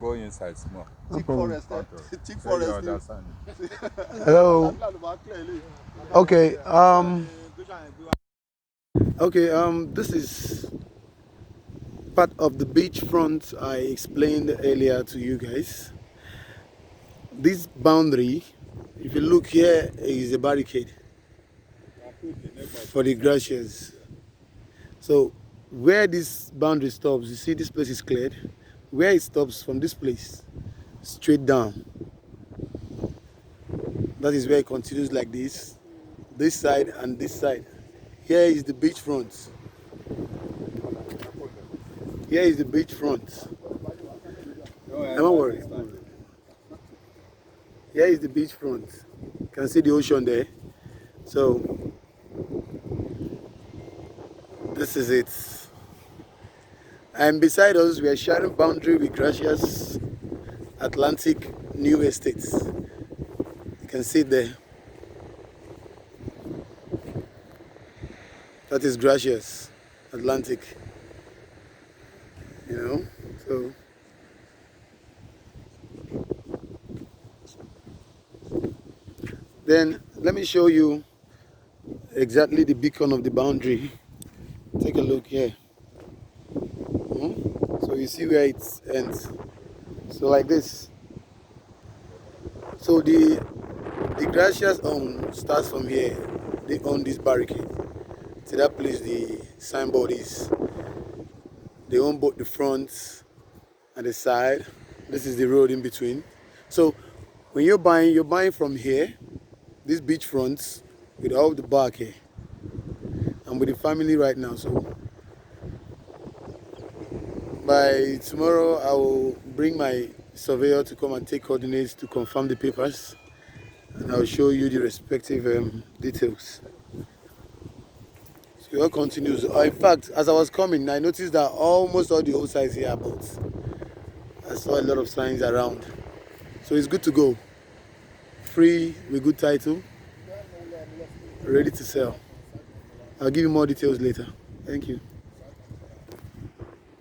Go inside small. Thick forest. Thick forest. Hello. Okay. Okay. This is part of the beachfront I explained earlier to you guys. This boundary, if you look here, is a barricade for the grasslands. So where this boundary stops, you see this place is cleared. Where it stops from this place, straight down. That is where it continues like this side and this side. Here is the beachfront. Here is the beachfront. Don't worry. Here is the beachfront. You can see the ocean there. So this is it. And beside us, we are sharing boundary with Gracious Atlantic New Estates. You can see there. That is Gracious Atlantic. You know, so then let me show you exactly the beacon of the boundary. Take a look here. So you see where it ends. So like this. So the Gracious starts from here. They own this barricade. To that place the signboard is. They own both the front and the side. This is the road in between. So when you're buying from here, this beachfront with all the back here. I'm with the family right now, so by tomorrow I will bring my surveyor to come and take coordinates to confirm the papers, and I'll show you the respective details. So it all continues. In fact, as I was coming, I noticed that almost all the old sites here are bought. I saw a lot of signs around. So it's good to go. Free with good title. Ready to sell. I'll give you more details later. Thank you.